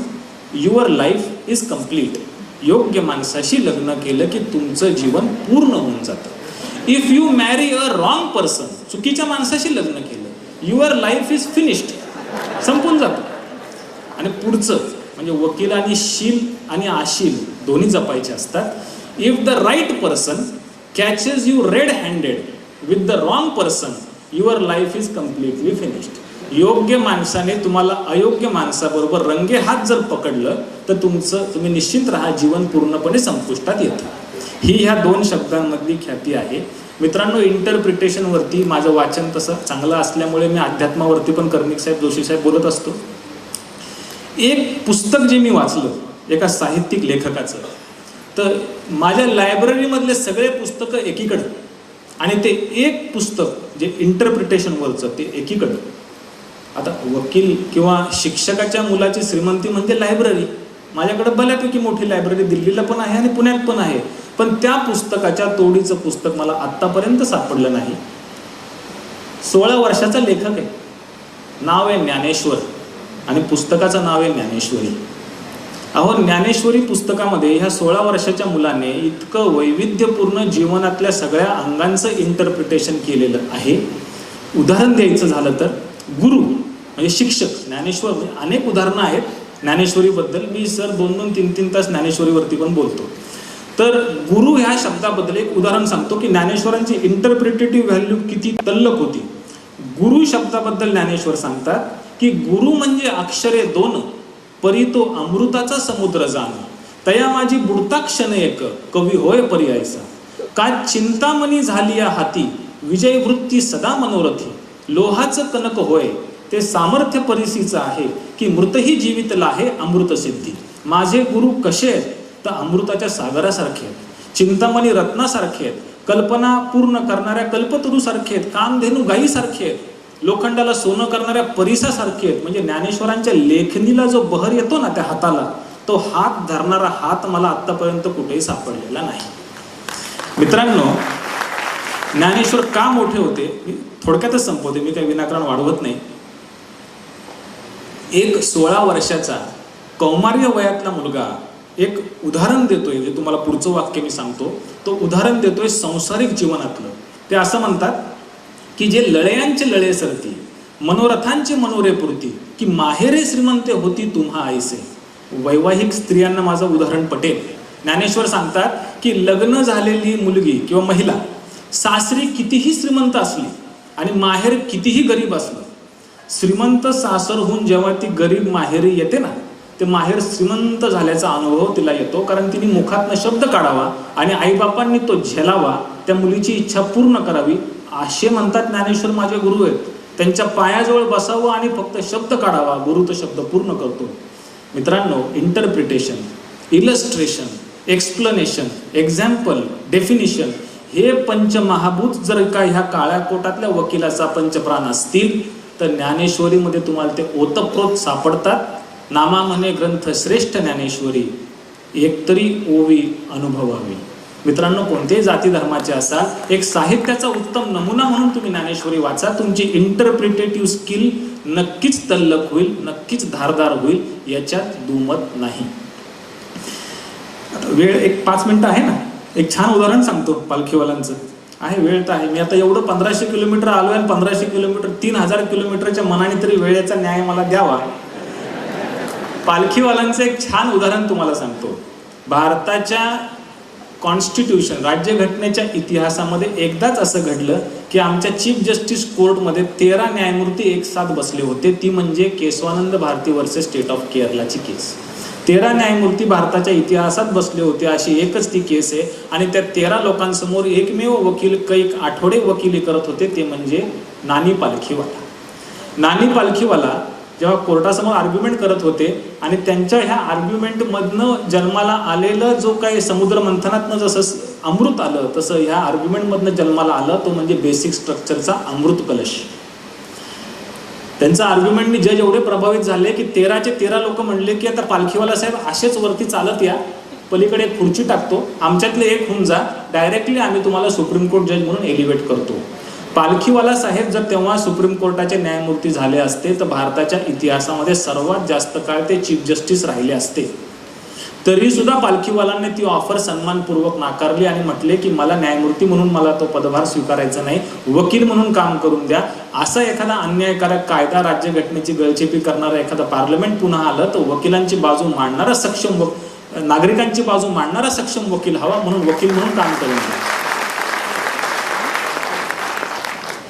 your life is complete. योग्य माणसाशी लग्न केलं की तुमचं जीवन पूर्ण होऊन जातं. If you marry a wrong person, चुकीच्या माणसाशी लग्न केलं, युअर लाईफ इज फिनिश्ड, संपून जातं. आणि पुढचं म्हणजे वकिलांनी शील आणि आशील दोन्ही जपायचे असतात. If the right person catches you red handed with the wrong person your life is completely finished. योग्य माणसाने तुम्हाला अयोग्य माणसाबरोबर रंगे हात जर पकडलं तर तुम्ही निश्चिंत राहा, जीवन पूर्णपणे संपुष्टात येतं. ही ह्या 2 शब्दांमधली ख्याती आहे. मित्रांनो, इंटरप्रिटेशनवरती माझं वाचन तसं चांगलं असल्यामुळे मी अध्यात्मावरती पण कर्णिक साहेब, जोशी साहेब बोलत असतो. एक पुस्तक जे मी वाचलं एका साहित्यिक लेखकाचं, तर माझ्या लायब्ररीमधले सगळे पुस्तकं एकीकडं आणि ते एक पुस्तक जे इंटरप्रिटेशनवरचं ते एकीकडं. आता वकील किंवा शिक्षकाच्या मुलाची श्रीमंती म्हणजे लायब्ररी. माझ्याकडे बऱ्यापैकी मोठी लायब्ररी दिल्लीला पण आहे आणि पुण्यात पण आहे. पण त्या पुस्तकाच्या तोडीचं पुस्तक मला आत्तापर्यंत सापडलं नाही. 16 वर्षाचा लेखक आहे, नाव आहे ज्ञानेश्वर आणि पुस्तकाचं नाव आहे ज्ञानेश्वरी. अहो, ज्ञानेश्वरी पुस्तकामध्ये ह्या 16 वर्षाच्या मुलाने इतकं वैविध्यपूर्ण जीवनातल्या सगळ्या अंगांचं इंटरप्रिटेशन केलेलं आहे. उदाहरण द्यायचं झालं तर गुरु म्हणजे शिक्षक, ज्ञानेश्वर म्हणजे अनेक उदाहरणं आहेत ज्ञानेश्वरीबद्दल. मी 2-2, 3-3 तास ज्ञानेश्वरीवरती पण बोलतो. तर गुरु ह्या शब्दाबद्दल एक उदाहरण सांगतो की ज्ञानेश्वरांची इंटरप्रिटेटिव्ह व्हॅल्यू किती तल्लख होती. गुरु शब्दाबद्दल ज्ञानेश्वर सांगतात की गुरु म्हणजे अक्षरे 2 परी तो अमृताचा समुद्र जाण, तया माझी बुडता क्षण एक कवी होय पर्यायचा. का चिंतामणी झाली या हाती विजय वृत्ती सदा मनोरथी. लोहाचं कनक होय ते सामर्थ्य परिसीचं आहे की मृतही जीवित लाहे अमृत सिद्धी. माझे गुरु कसे आहेत तर अमृताच्या सागरासारखे आहेत, चिंतामणी रत्नासारखे आहेत, कल्पना पूर्ण करणाऱ्या कल्पतरूसारखे आहेत, कामधेनू गायीसारखे आहेत, लोखंडाला सोनं करणाऱ्या परिसासारखे आहेत. म्हणजे ज्ञानेश्वरांच्या लेखणीला जो बहर येतो ना त्या हाताला, तो हात धरणारा हात मला आत्तापर्यंत कुठेही सापडलेला नाही. मित्रांनो, ज्ञानेश्वर का मोठे होते मी थोडक्यातच संपवते, मी काही विनाकारण वाढवत नाही. एक 16 वर्षाचा कौमार्य वयातला मुलगा एक उदाहरण देतोय, जे तुम्हाला पुढचं वाक्य मी सांगतो, तो उदाहरण देतोय संसारिक जीवनातलं. ते असं म्हणतात की जे लळयांचे लळे सरती, मनोरथांचे मनोरे पुरती, की माहेरे श्रीमंते होती तुम्हा आईसे. वैवाहिक स्त्रियांना माझं उदाहरण पटेल. ज्ञानेश्वर सांगतात की लग्न झालेली मुलगी किंवा महिला सासरी कितीही श्रीमंत असली आणि माहेर कितीही गरीब असलं, श्रीमंत सासरहून जेव्हा ती गरीब माहेरी येते ना, ते माहेर श्रीमंत झाल्याचा अनुभव तिला येतो. कारण तिने मुखातनं शब्द काढावा आणि आईबापांनी तो झेलावा, त्या मुलीची इच्छा पूर्ण करावी. असे म्हणतात ज्ञानेश्वर माझे गुरु आहेत. त्यांच्या पायाजवळ बसावं आणि फक्त शब्द काढावा, गुरु तो शब्द पूर्ण करतो. मित्रांनो, interpretation, illustration, explanation, example, definition हे पंचमहाभूत जर का ह्या काळ्या कोटातल्या वकिलाचा पंचप्राण असतील तर ज्ञानेश्वरीमध्ये तुम्हाला ते ओतप्रोत सापडतात. नामा म्हणे ग्रंथ श्रेष्ठ ज्ञानेश्वरी, एकतरी ओवी अनुभवावी. मित्रांनो, कोणत्याही जाती धर्माचे असाल, एक साहित्याचा उत्तम नमुना म्हणून तुम्ही ज्ञानेश्वरी वाचा. तुमची इंटरप्रिटेटिव्ह स्किल नक्कीच तल्लख होईल, नक्कीच धारदार होईल, याच्यात दुमत नाही. वेळ एक 5 मिनिटं आहे ना, एक छान उदाहरण सांगतो पालखीवाल्यांचं. आहे वेळ तर आहे. मी आता एवढं 1500 किलोमीटर आलो आहे आणि 1500 किलोमीटर 3000 किलोमीटरच्या मनाने तरी वेळेचा न्याय मला द्यावा. पालखीवाल्यांचं एक छान उदाहरण तुम्हाला सांगतो. भारताच्या कॉन्स्टिट्यूशन राज्यघटनेच्या इतिहासामध्ये एकदाच असं घडलं की आमच्या चीफ जस्टिस कोर्टमध्ये 13 न्यायमूर्ती एक साथ बसले होते. ती म्हणजे Kesavananda Bharati versus State of केरलाची केस. 13 न्यायमूर्ती भारताच्या इतिहासात बसले होते अशी एकच ती केस आहे. आणि त्या 13 लोकांसमोर एकमेव वकील कैक आठवडे वकिली करत होते, ते म्हणजे नानी पालखीवाला. नानी पालखीवाला जेव्हा कोर्टासमोर आर्ग्युमेंट करत होते आणि त्यांच्या ह्या आर्ग्युमेंटमधनं जन्माला आलेलं जो काही समुद्र मंथनातनं जसं अमृत आलं, तसं ह्या आर्ग्युमेंटमधनं जन्माला आलं तो म्हणजे बेसिक स्ट्रक्चरचा अमृत कलश. त्यांचा आर्ग्युमेंटनी जज एवढे प्रभावित झाले की 13चे 13 लोक म्हणले की आता पालखीवाला साहेब असेच वरती चालत या, पलीकडे एक खुर्ची टाकतो, आमच्यातले एक होऊन जा, डायरेक्टली आम्ही तुम्हाला सुप्रीम कोर्ट जज म्हणून एलिव्हेट करतो. पालखीवाला साहेब जर तेव्हा सुप्रीम कोर्टाचे न्यायमूर्ती झाले असते तर भारताच्या इतिहासामध्ये सर्वात जास्त काळ ते चीफ जस्टिस राहिले असते. तरी सुद्धा पालखीवालांनी ती ऑफर सन्मानपूर्वक नाकारली आणि म्हटले की मला न्यायमूर्ती म्हणून मला तो पदभार स्वीकारायचा नाही, वकील म्हणून काम करून द्या. असा एखादा अन्यायकारक कायदा राज्यघटनेची गळचेपी करणारा एखादा पार्लमेंट पुन्हा आलं तर वकिलांची बाजू मांडणारा सक्षम नागरिकांची बाजू मांडणारा सक्षम वकील हवा, म्हणून वकील म्हणून काम करून द्या.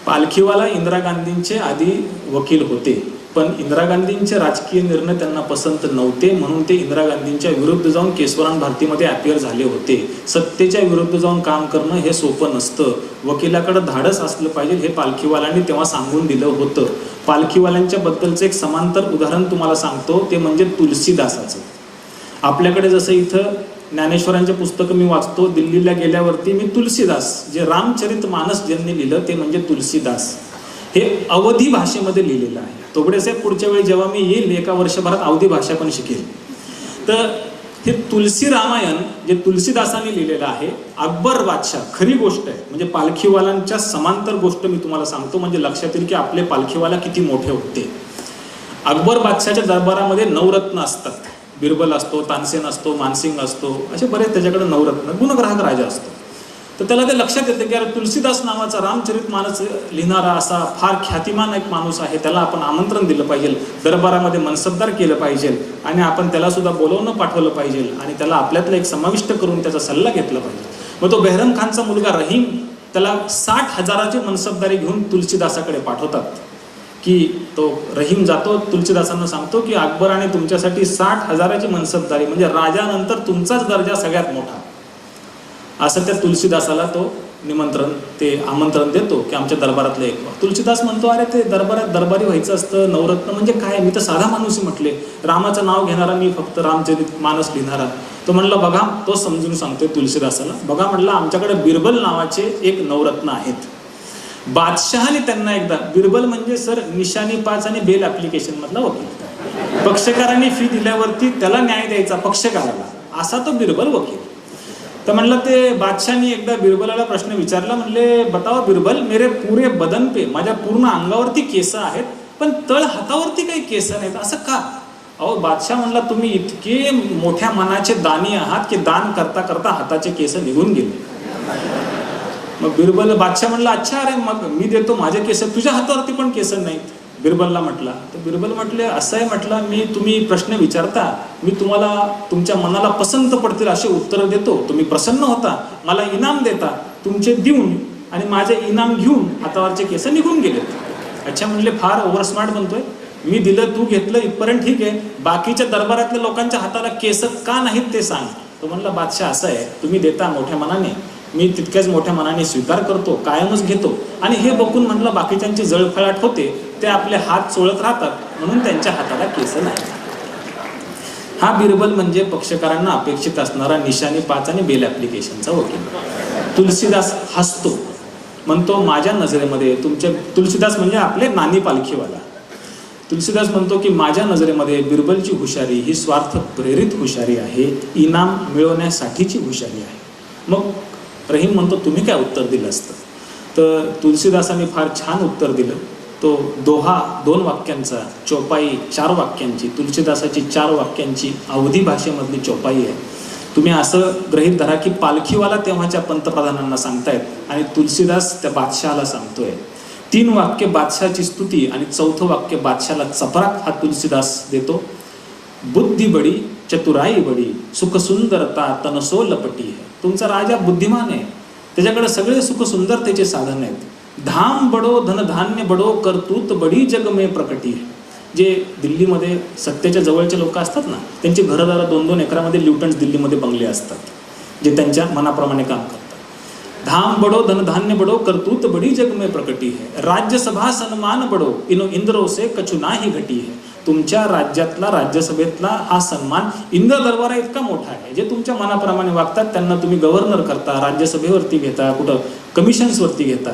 पालखीवाला इंदिरा गांधींचे आधी वकील होते, पण इंदिरा गांधींचे राजकीय निर्णय त्यांना पसंत नव्हते, म्हणून ते इंदिरा गांधींच्या विरुद्ध जाऊन केशवराम भारतीमध्ये अपियर झाले होते. सत्तेच्या विरुद्ध जाऊन काम करणं हे सोपं नसतं, वकिलाकडे धाडस असलं पाहिजे हे पालखीवाल्यांनी तेव्हा सांगून दिलं होतं. पालखीवाल्यांच्या बद्दलचं एक समांतर उदाहरण तुम्हाला सांगतो, ते म्हणजे तुलसीदासाचं. आपल्याकडे जसं इथं ज्ञानेश्वरांचे पुस्तकं मी वाचतो, दिल्लीला गेल्यावरती मी तुलसीदास, जे रामचरित मानस ज्यांनी लिहिलं ते म्हणजे तुलसीदास, हे अवधी भाषेमध्ये लिहिलेलं आहे. तोगडेसाहेब पुढच्या वेळी जेव्हा मी येईल एका वर्षभरात अवधी भाषा पण शिकेल. तर हे तुलसी रामायण जे तुलसीदासांनी लिहिलेलं आहे, अकबर बादशाह, खरी गोष्ट आहे, म्हणजे पालखीवाल्यांच्या समांतर गोष्ट मी तुम्हाला सांगतो, म्हणजे लक्षात येईल की आपले पालखीवाला किती मोठे होते. अकबर बादशाहच्या दरबारामध्ये नवरत्न असतात. बिरबल असतो, तानसेन असतो, मानसिंग असतो, असे बरेच त्याच्याकडे नवरत्न गुणग्राहक राजा असतो. तर त्याला ते लक्षात येतं की अरे तुलसीदास नावाचा रामचरित मानस लिहिणारा असा फार ख्यातिमान एक माणूस आहे, त्याला आपण आमंत्रण दिलं पाहिजे, दरबारामध्ये मनसबदार केलं पाहिजे आणि आपण त्याला सुद्धा बोलवणं पाठवलं पाहिजे आणि त्याला आपल्यातलं एक समाविष्ट करून त्याचा सल्ला घेतला पाहिजे. मग तो बेहरम खानचा मुलगा रहीम त्याला 60,000ची मनसबदारी घेऊन तुलसीदासाकडे पाठवतात. की तो रहीम जातो, तुलसीदासांना सांगतो की अकबराने तुमच्यासाठी 60,000ची मनसबदारी, म्हणजे राजानंतर तुमचाच दर्जा सगळ्यात मोठा, असं त्या तुलसीदासाला तो आमंत्रण देतो की आमच्या दरबारातलं एक. तुलसीदास म्हणतो अरे ते दरबारी व्हायचं असतं, नवरत्न म्हणजे काय, मी तर साधा माणूस म्हटले, रामाचं नाव घेणारा मी, फक्त रामचरित मानस लिहिणारा. तो म्हणला बघा, तो समजून सांगतोय तुलसीदासाला, बघा म्हटलं आमच्याकडे बिरबल नावाचे एक नवरत्न आहेत. बादशहाने त्यांना एकदा, बिरबल म्हणजे सर निशाणी 5 आणि बेल ऍप्लिकेशन मधला वकील, पक्षकारांनी फी दिल्यावरती त्याला न्याय द्यायचा पक्षकाराला, असा तो बिरबल वकील. तर म्हणलं ते बादशाहनी एकदा बिरबलाला प्रश्न विचारला, म्हणले बतावा बिरबल, मेरे पूरे बदन पे, माझ्या पूर्ण अंगावरती केस आहेत पण तळ हातावरती काही केस नाहीत, असं का? अहो बादशाह म्हणला तुम्ही इतके मोठ्या मनाचे दानी आहात की दान करता करता हाताचे केस निघून गेले. मग बिरबल बादशाह म्हणला अच्छा, अरे मग मी देतो माझे केस, तुझ्या हातावरती पण केस नाहीत, बिरबलला म्हटला. तर बिरबल म्हटले असं आहे, म्हटलं मी, तुम्ही प्रश्न विचारता, मी तुम्हाला तुमच्या मनाला पसंत पडतील असे उत्तर देतो, तुम्ही प्रसन्न होता, मला इनाम देता, तुमचे देऊन आणि माझे इनाम घेऊन हातावरचे केस निघून गेलेत. अच्छा म्हणले फार ओव्हर स्मार्ट बनतोय, मी दिलं तू घेतलं इथपर्यंत ठीक आहे, बाकीच्या दरबारातल्या लोकांच्या हाताला केस का नाहीत ते सांग. तो म्हणला बादशाह असं आहे, तुम्ही देता मोठ्या मनाने, मी तितक्याच मोठ्या मनाने स्वीकार करतो, कायमच घेतो, आणि हे बघून म्हणलं बाकीच्यांची जळफळाट होते, ते आपले हात चोळत राहतात म्हणून त्यांच्या हाताला केस नाही. हा बिरबल म्हणजे पक्षकारांना अपेक्षित असणारा निशाणी 5 आणि बेल ऍप्लिकेशनचा वकील. तुलसीदास हसतो, म्हणतो माझ्या नजरेमध्ये तुलसीदास म्हणजे आपले नानी पालखीवाला, तुलसीदास म्हणतो की माझ्या नजरेमध्ये बिरबलची हुशारी ही स्वार्थ प्रेरित हुशारी आहे, इनाम मिळवण्यासाठीची हुशारी आहे. मग रहीम म्हणतो तुम्ही काय उत्तर दिलं असतं? तर तुलसीदासांनी फार छान उत्तर दिलं. तो दोहा 2 वाक्यांचा, चौपाई 4 वाक्यांची, तुलसीदासाची 4 वाक्यांची अवधी भाषेमधली चौपाई आहे. तुम्ही असं गृहीत धरा की पालखीवाला तेव्हाच्या पंतप्रधानांना सांगतायत आणि तुलसीदास त्या बादशहाला सांगतोय. 3 वाक्य बादशाची स्तुती आणि 4थं वाक्य बादशाला चपराक हा तुलसीदास देतो. बुद्धी बडी चतुराई बडी सुख सुंदरता तनसो लपटी है. तुमचा राजा बुद्धिमान आहे, त्याच्याकडे सगळे सुख सुंदरतेचे साधन आहेत. धाम बडो धनधान्य बडो करतूत बडी जग में प्रकटी है. जे दिल्लीमध्ये सत्तेच्या जवळचे लोक असतात ना, त्यांची घरदारं 2-2 एकरामध्ये ल्युटन्स दिल्लीमध्ये बंगले असतात, जे त्यांच्या मनाप्रमाणे काम करतात. धाम बडो धनधान्य बडो करतूत बडी जग में प्रकटी है. राज्यसभा सन्मान बडो इनो इंद्रो से कछु नाही घटी है. तुमच्या राज्यातला राज्यसभेतला हा सन्मान इंद्र दरबारा इतका मोठा आहे. जे तुमच्या मनाप्रमाणे वागतात त्यांना तुम्ही गव्हर्नर करता, राज्यसभेवरती घेता, कुठं कमिशन्सवरती घेता,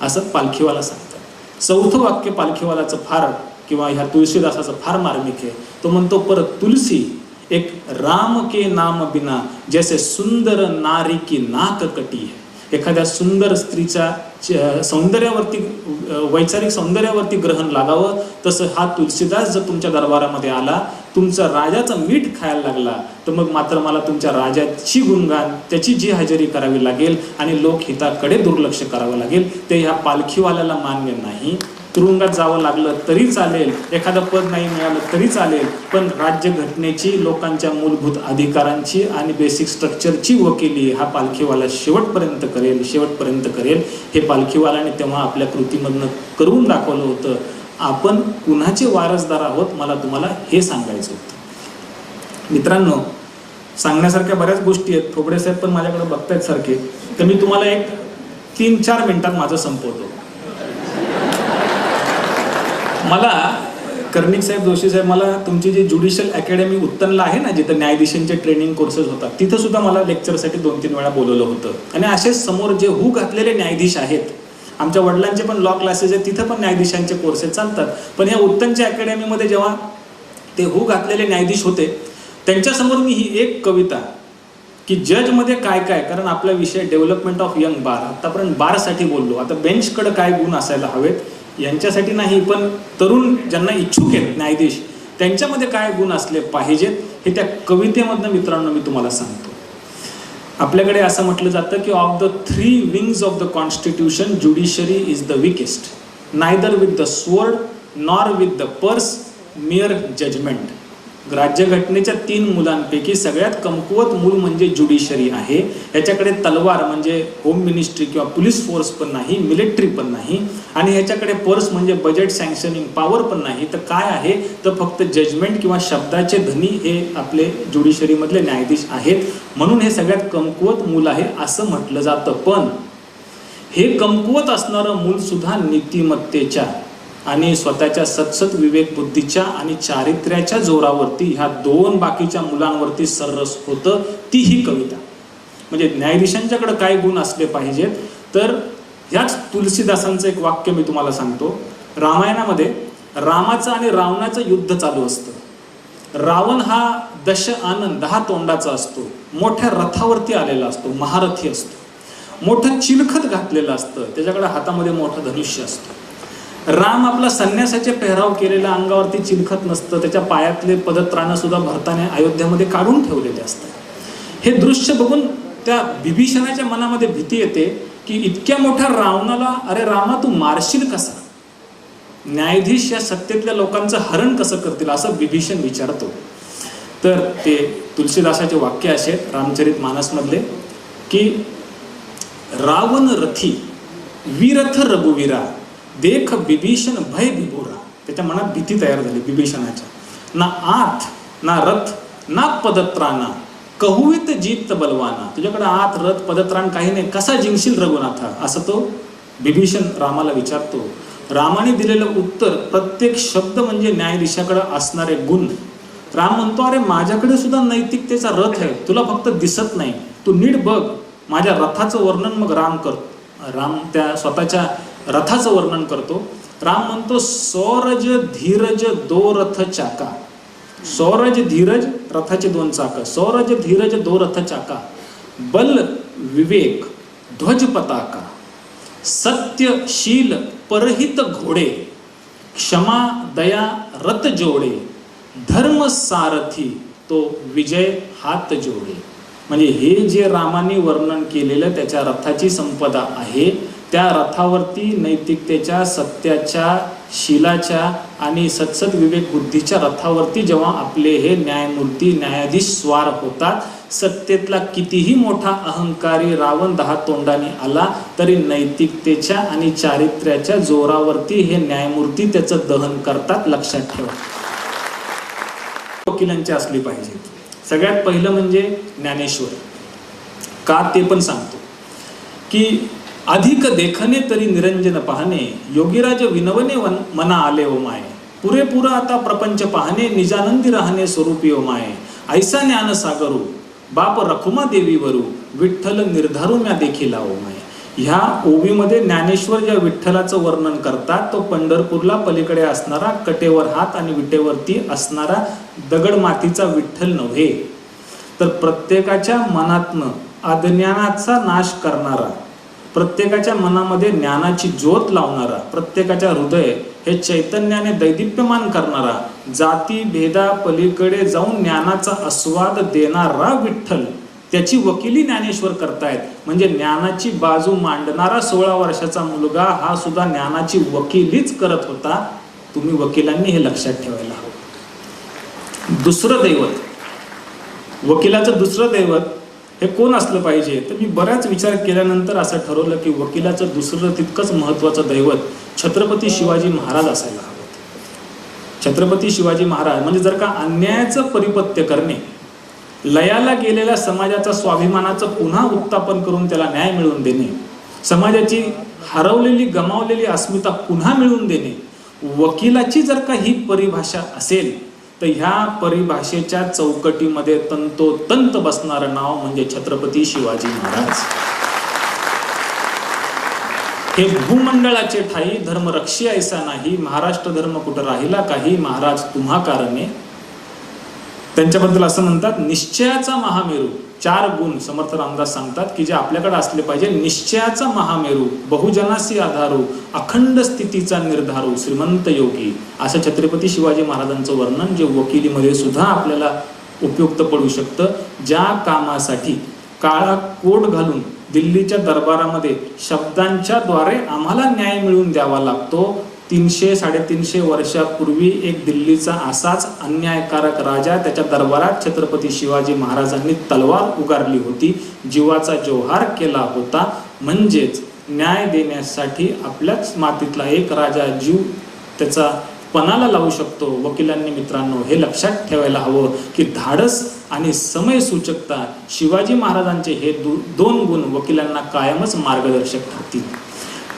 असं पालखीवाला सांगतात. 4थं वाक्य पालखीवालाचं फार किंवा ह्या तुळशीदासाचं फार मार्मिक आहे. तो म्हणतो परत तुलसी एक राम के नाम बिना जैसे सुंदर नारी की नाक कटी है. एखाद्या सुंदर स्त्रीच्या सौंदर्यावरती, वैचारिक सौंदर्यावरती ग्रहण लागावं तसं हा तुलसीदास जर तुमच्या दरबारामध्ये आला, तुमचा राजाचं मीठ खायला लागला, तर मग मात्र मला तुमच्या राजाची गुणगान, त्याची जी हजेरी करावी लागेल आणि लोकहिताकडे दुर्लक्ष करावं लागेल. ते ह्या पालखीवाल्याला मान्य नाही. तुरुंगात जावं लागलं तरी चालेल, एखादं पद नाही मिळालं तरी चालेल, पण राज्यघटनेची, लोकांच्या मूलभूत अधिकारांची आणि बेसिक स्ट्रक्चरची वकिली हा पालखीवाला शेवटपर्यंत करेल. हे पालखीवाल्याने तेव्हा आपल्या कृतीमधनं करून दाखवलं होतं. आपण कुणाचे वारसदार आहोत, मला तुम्हाला हे सांगायचं होतं. मित्रांनो, सांगण्यासारख्या बऱ्याच गोष्टी आहेत. थोबडे साहेब पण माझ्याकडे बघतायत सारखे, तर मी तुम्हाला एक 3-4 मिनिटात माझं संपवतो. मला कर्णिक साहेब, जोशी साहेब, मला तुमची जी ज्युडिशियल अकॅडमी उत्तनला आहे ना, जिथं न्यायाधीशांचे ट्रेनिंग कोर्सेस होतात, तिथं सुद्धा मला लेक्चरसाठी 2-3 वेळा बोलवलं होतं. आणि असेच समोर जे हू घातलेले न्यायाधीश आहेत, आमच्या वडिलांचे पण लॉ क्लासेस आहेत, तिथं पण न्यायाधीशांचे कोर्सेस चालतात. पण या उत्तनच्या अकॅडमीमध्ये जेव्हा ते हू घातलेले न्यायाधीश होते, त्यांच्यासमोर मी ही एक कविता की जजमध्ये काय काय, कारण आपला विषय डेव्हलपमेंट ऑफ यंग बार, आतापर्यंत बारसाठी बोललो, आता बेंचकडे काय गुण असायला हवेत यांच्यासाठी नाही, पण तरुण ज्यांना इच्छुक आहेत न्यायाधीश, त्यांच्यामध्ये काय गुण असले पाहिजेत हे त्या कवितेमधनं मित्रांनो मी तुम्हाला सांगतो. आपल्याकडे असं म्हटलं जातं की of the 3 wings of the constitution judiciary is the weakest, neither with the sword nor with the purse, mere judgement. राज्यघटनेच्या 3 मुलांपैकी सगळ्यात कमकुवत मूल म्हणजे ज्युडिशरी आहे. ह्याच्याकडे तलवार म्हणजे होम मिनिस्ट्री किंवा पोलीस फोर्स पण नाही, मिलिटरी पण नाही, आणि ह्याच्याकडे पर्स म्हणजे बजेट सँक्शनिंग पॉवर पण नाही. तर काय आहे, तर फक्त जजमेंट किंवा शब्दाचे धनी हे आपले ज्युडिशरीमधले न्यायाधीश आहेत. म्हणून हे सगळ्यात कमकुवत मूल आहे असं म्हटलं जातं. पण हे कमकुवत असणारं मूल सुद्धा नीतिमत्तेच्या आणि स्वतःच्या सतसत विवेक बुद्धीच्या आणि चारित्र्याच्या जोरावरती ह्या 2 बाकीच्या मुलांवरती सर्रस होतं. ती ही कविता. म्हणजे न्यायाधीशांच्याकडे काय गुण असले पाहिजेत, तर ह्याच तुलसीदासांचं एक वाक्य मी तुम्हाला सांगतो. रामायणामध्ये रामाचं आणि रावणाचं युद्ध चालू असतं. रावण हा दश आनंद 10 तोंडाचा असतो, मोठ्या रथावरती आलेला असतो, महारथी असतो, मोठं चिलखत घातलेलं असतं, त्याच्याकडे हातामध्ये मोठं धनुष्य असतं. राम आपला संन्यासाचे पेहराव केलेला, अंगावरती चिलखत नसतं, त्याच्या पायातले पदत्राणं सुद्धा भरताने अयोध्यामध्ये काढून ठेवलेले असतात. हे दृश्य बघून त्या विभीषणाच्या मनामध्ये भीती येते की इतक्या मोठ्या रावणाला, अरे रामा तू मारशील कसा, न्यायाधीश या सत्तेतल्या लोकांचं हरण कसं करतील असं विभीषण विचारतो. तर ते तुलसीदासाचे वाक्य असे रामचरित मानसमधले की रावण रथी विरथ रघुवीरा देख विभीषण भय विभुरा. त्याच्या मनात भीती तयार झाली विभीषणाच्या. ना आथ ना रथ ना पदत्राणा कहुवित जीत बलवाना. तुझ्याकडे आथ रथ पदत्राण काही नाही, कसा जिंकशील रघुनाथा, असं तो विभीषण रामाला विचारतो. रामाने दिलेलं उत्तर प्रत्येक शब्द म्हणजे न्यायाधीशाकडे असणारे गुण. राम म्हणतो अरे माझ्याकडे सुद्धा नैतिकतेचा रथ आहे, तुला फक्त दिसत नाही, तू नीट बघ. माझ्या रथाचं वर्णन मग राम करतो. राम त्या स्वतःच्या रथाचं वर्णन करतो. राम म्हणतो सौरज धीरज 2 रथ चाका. सौरज धीरज रथाचे 2 चाक, सौरज धीरज 2 रथ चाका, बल विवेक ध्वज पताका, सत्यशील परहित घोडे, क्षमा दया रथ जोडे, धर्म सारथी तो विजय हात जोडे. म्हणजे हे जे रामाने वर्णन केलेलं त्याच्या रथाची संपदा आहे, त्या रथावरती नैतिकतेच्या, सत्याच्या, शीलाच्या आणि सत्सद विवेक बुद्धीच्या रथावरती जेव्हा आपले हे न्यायमूर्ती, न्यायाधीश स्वार होतात, सत्तेतला कितीही मोठा अहंकारी रावण 10 तोंडाने आला तरी नैतिकतेच्या आणि चारित्र्याच्या जोरावरती हे न्यायमूर्ती त्याचं दहन करतात. लक्षात ठेवा. वकिलांची असली पाहिजे. सगळ्यात पहिलं म्हणजे ज्ञानेश्वर. का ते पण सांगतो की अधिक देखणे तरी निरंजन पाहणे, योगीराज विनवणे मना आले ओ माये, पुरेपुरा आता प्रपंच पाहणे, निजानंदी राहणे स्वरूपी ओ माये, ऐसा ज्ञान सागरू बाप रखुमा देवीवरू, विठ्ठल निर्धारू म्या देखील ओ माये. ह्या ओवीमध्ये ज्ञानेश्वर ज्या विठ्ठलाचं वर्णन करतात तो पंढरपूरला पलीकडे असणारा, कटेवर हात आणि विटेवरती असणारा दगड मातीचा विठ्ठल नव्हे, तर प्रत्येकाच्या मनातनं अज्ञानाचा नाश करणारा, प्रत्येकाच्या मनामध्ये ज्ञानाची ज्योत लावणारा, प्रत्येकाच्या हृदय हे चैतन्याने दैदिप्यमान करणारा, जाती भेदा पलीकडे जाऊन ज्ञानाचा आस्वाद देणारा विठ्ठल, त्याची वकिली ज्ञानेश्वर करतायत. म्हणजे ज्ञानाची बाजू मांडणारा 16 वर्षाचा मुलगा हा सुद्धा ज्ञानाची वकिलीच करत होता. तुम्ही वकिलांनी हे लक्षात ठेवायला हवं. दुसरं दैवत, वकिलाचं दुसरं दैवत हे कोण असलं पाहिजे, तर मी बराच विचार केल्यानंतर असं ठरवलं की वकिलाचं दुसरं तितकंच महत्त्वाचं दैवत छत्रपती शिवाजी महाराज असायला हवं. छत्रपती शिवाजी महाराज म्हणजे जर का अन्यायाचं परिपत्य करणे, लयाला गेलेल्या समाजाचा स्वाभिमानाचं पुन्हा उत्थापन करून त्याला न्याय मिळवून देणे, समाजाची हरवलेली गमावलेली अस्मिता पुन्हा मिळवून देणे, वकिलाची जर का ही परिभाषा असेल तर ह्या परिभाषेच्या चौकटीमध्ये तंतोतंत बसणारं नाव म्हणजे छत्रपती शिवाजी महाराज. हे भूमंडळाचे ठाई धर्मरक्षी ऐसा नाही, महाराष्ट्र धर्म कुठं राहिला काही, महाराज तुम्हा कारणे. त्यांच्याबद्दल असं म्हणतात, निश्चयाचा महामेरू. 4 गुण समर्थ रामदास सांगतात की जे आपल्याकडे असले पाहिजे. निश्चयाचा महामेरू, बहुजनासी आधारू, अखंड स्थितीचा निर्धारू, श्रीमंत योगी, असं छत्रपती शिवाजी महाराजांचं वर्णन जे वकिलीमध्ये सुद्धा आपल्याला उपयुक्त पडू शकतं. ज्या कामासाठी काळा कोट घालून दिल्लीच्या दरबारामध्ये शब्दांच्या द्वारे आम्हाला न्याय मिळवून द्यावा लागतो, 300-350 वर्षापूर्वी एक दिल्लीचा असाच अन्यायकारक राजा, त्याच्या दरबारात छत्रपती शिवाजी महाराजांनी तलवार उगारली होती, जीवाचा जोहार केला होता. म्हणजेच न्याय देण्यासाठी आपल्याच मातीतला एक राजा जीव त्याचा पणाला लावू शकतो. वकिलांनी मित्रांनो हे लक्षात ठेवायला हवं की धाडस आणि समय सूचकता, शिवाजी महाराजांचे हे 2 गुण वकिलांना कायमच मार्गदर्शक ठरतील.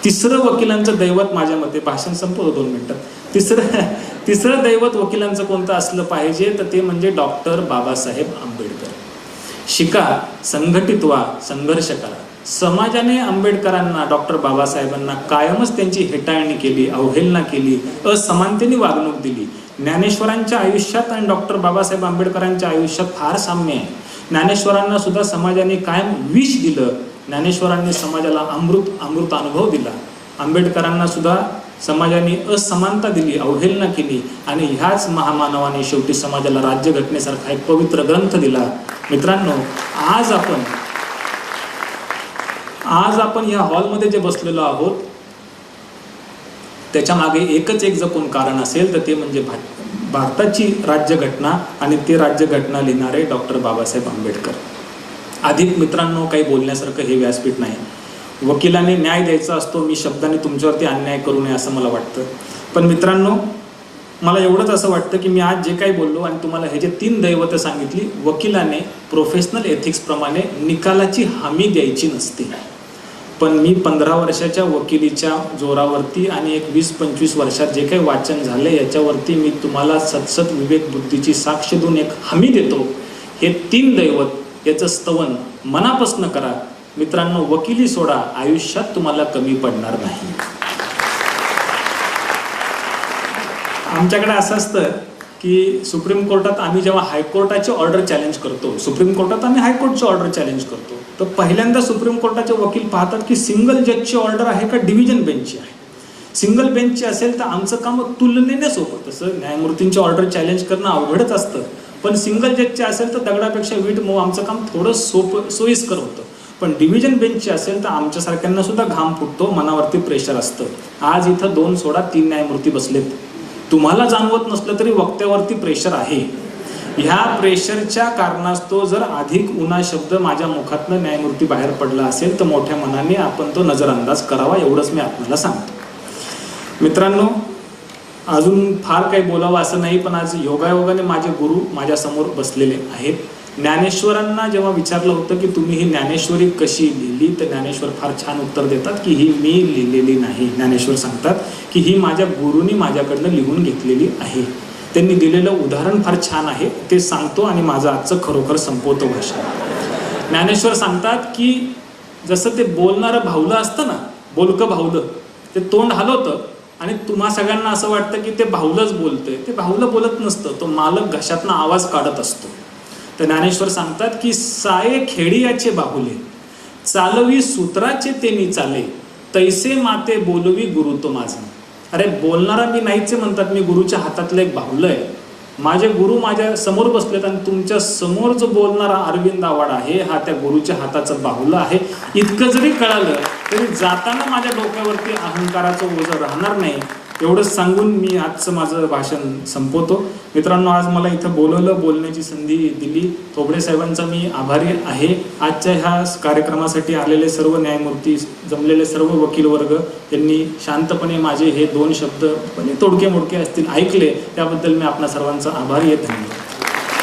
तिसरं वकिलांचं दैवत माझ्या मते, भाषण संपवतो 2 मिनिटात, तिसरं दैवत वकिलांचं कोणतं असलं पाहिजे तर ते म्हणजे डॉक्टर बाबासाहेब आंबेडकर. शिका, संघटित व्हा, संघर्ष करा. समाजाने आंबेडकरांना, डॉक्टर बाबासाहेबांना कायमच त्यांची हेटाळणी केली, अवहेलना केली, असमानतेने वागणूक दिली. ज्ञानेश्वरांच्या आयुष्यात आणि डॉक्टर बाबासाहेब आंबेडकरांच्या आयुष्यात फार साम्य आहे. ज्ञानेश्वरांना सुद्धा समाजाने कायम विष दिलं, ज्ञानेश्वरांनी समाजाला अमृत अनुभव दिला. आंबेडकरांना सुद्धा समाजाने असमानता दिली, अवहेलना केली आणि ह्याच महामानवाने शेवटी समाजाला राज्यघटनेसारखा एक पवित्र ग्रंथ दिला. मित्रांनो, आज आपण ह्या हॉलमध्ये जे बसलेलो आहोत त्याच्या मागे एकच एक जर कोण कारण असेल तर ते म्हणजे भारताची राज्यघटना आणि ते राज्यघटना लिहिणारे डॉक्टर बाबासाहेब आंबेडकर. अधिक मित्रांनो काही बोलण्यासारखं हे व्यासपीठ नाही. वकिलांनी न्याय द्यायचा असतो, मी शब्दाने तुमच्यावरती अन्याय करू नये असं मला वाटतं. पण मित्रांनो, मला एवढंच असं वाटतं की मी आज जे काही बोललो आणि तुम्हाला हे जे 3 दैवतं सांगितली, वकिलाने प्रोफेशनल एथिक्सप्रमाणे निकालाची हमी द्यायची नसते. पण मी 15 वर्षाच्या वकिलीच्या जोरावरती आणि एक 20-25 वर्षात जे काही वाचन झाले याच्यावरती मी तुम्हाला सत्सत विवेक बुद्धीची साक्ष देऊन एक हमी देतो, हे 3 दैवत याचं स्तवन मनापासून करा. मित्रांनो, वकिली सोडा, आयुष्यात तुम्हाला कमी पडणार नाही. आमच्याकडे असं असतं की सुप्रीम कोर्टात आम्ही जेव्हा हायकोर्टाची ऑर्डर चॅलेंज करतो, सुप्रीम कोर्टात आम्ही हायकोर्टची ऑर्डर चॅलेंज करतो, तर पहिल्यांदा सुप्रीम कोर्टाचे वकील पाहतात की सिंगल जजची ऑर्डर आहे का डिव्हिजन बेंचची आहे. सिंगल बेंचची असेल तर आमचं काम तुलनेने सोपं. तसं न्यायमूर्तींची ऑर्डर चॅलेंज करणं अवघडच असतं, पण सिंगल जजचे असेल तर दगडापेक्षा वीट मऊ आमचं काम थोडं सोयीस्कर होतं. पण डिव्हिजन बेंचचे असेल तर आमच्यासारख्यांना सुद्धा घाम फुटतो, मनावरती प्रेशर असतं. आज इथं 2 सोडा 3 न्यायमूर्ती बसलेत. तुम्हाला जाणवत नसलं तरी वक्त्यावरती प्रेशर आहे. ह्या प्रेशरच्या कारणास्तव जर अधिक उना शब्द माझ्या मुखातनं न्यायमूर्ती बाहेर पडला असेल तर मोठ्या मनाने आपण तो नजरअंदाज करावा, एवढंच मी आपल्याला सांगतो. मित्रांनो, अजून फार काही बोलावं असं नाही, पण आज योगायोगाने माझे गुरु माझ्यासमोर बसलेले आहेत. ज्ञानेश्वरांना जेव्हा विचारलं होतं की तुम्ही ही ज्ञानेश्वरी कशी लिहिली, तर ज्ञानेश्वर फार छान उत्तर देतात की ही मी लिहिलेली नाही. ज्ञानेश्वर सांगतात की ही माझ्या गुरुनी माझ्याकडनं लिहून घेतलेली आहे. त्यांनी दिलेलं उदाहरण फार छान आहे, ते सांगतो आणि माझं आजचं खरोखर संपवतो भाषण. ज्ञानेश्वर सांगतात की जसं ते बोलणारं भावलं असतं ना, बोलकं भावलं, ते तोंड हलवतं आणि तुम्हा सगळ्यांना असं वाटतं की ते भावलंच बोलतंय. ते भावलं बोलत नसतं, तो मालक घशातनं आवाज काढत असतो. तर ज्ञानेश्वर सांगतात की साये खेडियाचे बाहुले, चालवी सूत्राचे ते मी चाले, तैसे माते बोलवी गुरु तो माझा. अरे बोलणारा मी नाहीच म्हणतात, मी गुरुच्या हातातलं एक बाहुलं आहे. माझे गुरु माझ्या समोर बसलेत आणि तुमच्या समोर जो बोलणारा अरविंद आव्हाड आहे हा त्या गुरुच्या हाताचं बाहुलं आहे. इतकं जरी कळालं तरी जाताना माझ्या डोक्यावरती अहंकाराचं ओझं राहणार नाही, एवढंच सांगून मी आजचं माझं भाषण संपवतो. मित्रांनो, आज मला इथं बोलवलं, बोलण्याची संधी दिली, थोबडे साहेबांचा मी आभारी आहे. आजच्या ह्या कार्यक्रमासाठी आलेले सर्व न्यायमूर्ती, जमलेले सर्व वकील वर्ग यांनी शांतपणे माझे हे 2 शब्द तोडके मोडके असतील ऐकले, त्याबद्दल मी आपल्या सर्वांचा आभारी आहे. धन्यवाद.